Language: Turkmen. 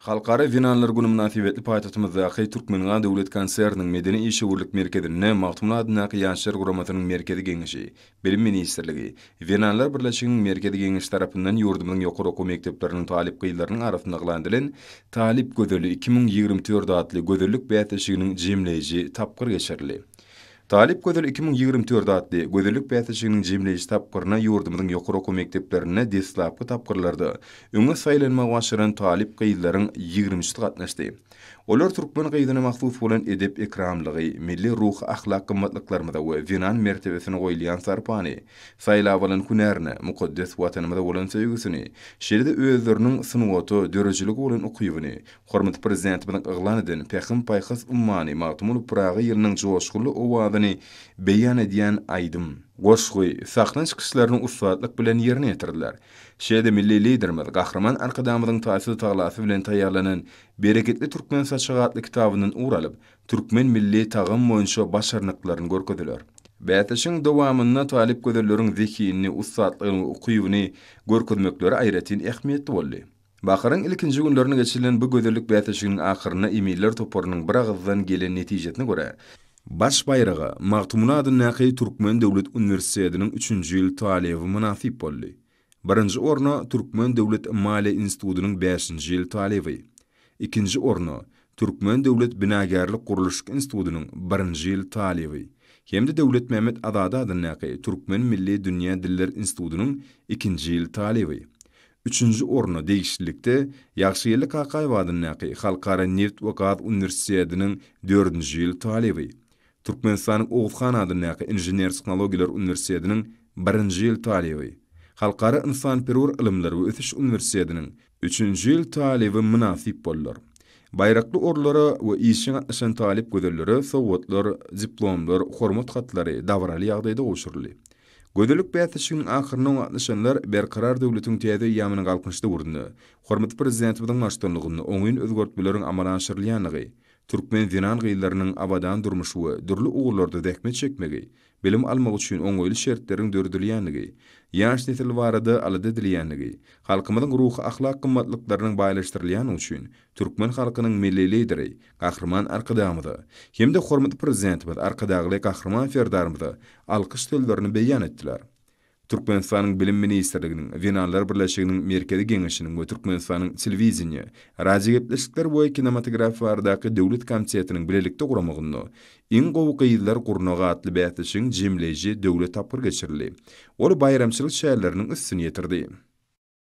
Halkara Winanlar Günü münasibetli paýtatymyzdaky Türkmengan Döwlet Konserniň medeni işgörlük merkezine Magtumul adynaky ýaşlar guramatynyň merkezi geňişi, Bilim Ministrligi, Winanlar Birleşiginiň merkezi geňişi tarapyndan ýurdumyň ýokary okuw mekdepleriniň talip gyýlarynyň arasynda gylandyrylan Talip Gödeli 2024 adly gözellik bäýatçygynyň jemleýiji tapgyr geçirildi. Talip Gödel 2024 adly gözellik bäýatçygynyň jemleýiji tapgyryna ýurdumyň ýokary okuw mekdeplerine deslapky tapgyrlarda öňe saýlanmagy başaran talip gyýlaryň 20 gatnaşdy. Olar Türkmen gyýdyna mahsus bolan edep ikramlygy, milli ruh, ahlak gymmatlyklaryna we Winan mertebesini goýulýan sarpany, saýlawalan hünärine, mukaddes watanymyza bolan söýgüsini, şeýle özleriniň synawaty, dörejeligi bolan ukybyny, hormat prezidentimiň yglan eden Pekim Paýhas ummany Magtumul Pragy ýylynyň joşgulu owadyny beýan edýän aýdym. Goşgoy, saklanç kişilerini ustaatlyk bilen ýerine ýetirdiler. Şeýle milli liderimiz Gahraman Arkadamyň taýsy taglasy bilen taýýarlanan Bereketli Türkmen saçagatly kitabynyň uralyp, Türkmen milli tagym boýunça başarnyklaryny görkezdiler. Bäýatçyň dowamyna talip gözelleriniň zekiyini, ustaatlygyny, ukybyny görkezmekleri aýratyn ähmiýetli boldy. Baharyň ilkinji günlerini geçirilen bu gözellik bäýatçynyň ahyryna emailler toparynyň bir agzdan gelen netijetine görä baş bayragy Magtumul adynaky Türkmen Döwlet Uniwersitetining 3-nji ýyl talibi münasip boldy. Birinji orna Türkmen Döwlet Maliýe Institutynyň 5-nji ýyl talibi. İkinji orna Türkmen Döwlet Binagerlik Guruluş Institutynyň 1-nji ýyl talibi. Hemde Döwlet Mehmet Azada adynaky Türkmen Milli Dünýä Diller Institutynyň 2-nji ýyl talibi. Üçüncü orna değişiklikte Ýagşyýerlik Akaýew adynaky Halkara Neft we Gaz Uniwersitetining 4-nji ýyl talibi. Türkmenistanyň Owuzhan adynaky Inžener Tehnologiýalar Uniwersitetining 1-nji ýyl talibi. Halkara Insanperwer Ilimler we Ötüş Uniwersitetining 3-nji ýyl talibi münasip bollar. Bayrakly orlara we işiň atnaşan talip gözelleri, sowgatlar, diplomlar, hormat hatlary dawraly ýagdaýda goşurly. Gözellik bäýatçynyň ahyryna atnaşanlar berkarar döwletiň täze ýamyny galkynçda urdy. Hormat prezidentimiň başçylygyny oňyn özgertmeleriň amalga aşyrylýanlygy, Türkmen Winan gyýlarynyň abadan durmuşy we dürli ugullarda däkme çekmegi, bilim almak üçin oňoýly şertleriň dördülýänligi, ýaş nesil barada alada edilýänligi, halkymyzyň ruhy ahlak gymmatlyklarynyň baýlaşdyrylýany üçin Türkmen halkynyň milli lideri Gahraman Arkadamyza hemde hormat prezidentimiz Arkadagy Gahraman Ferdarymyza alkyş sözlerini beýan etdiler. Türkmenistanyň Bilim Ministrliginiň, Winanlar Birleşiginiň merkezi geňişiniň we Türkmenistanyň telewiziýa, radio gepleşikler we kinematografiýardaky döwlet komitetiniň bilelikde guramagyny, iň gowy gyýylar gurnaga atly bäýatçyň jemleýiji döwlet tapyr geçirildi. Ol bayramçylyk şäherleriniň üstüne ýetirdi.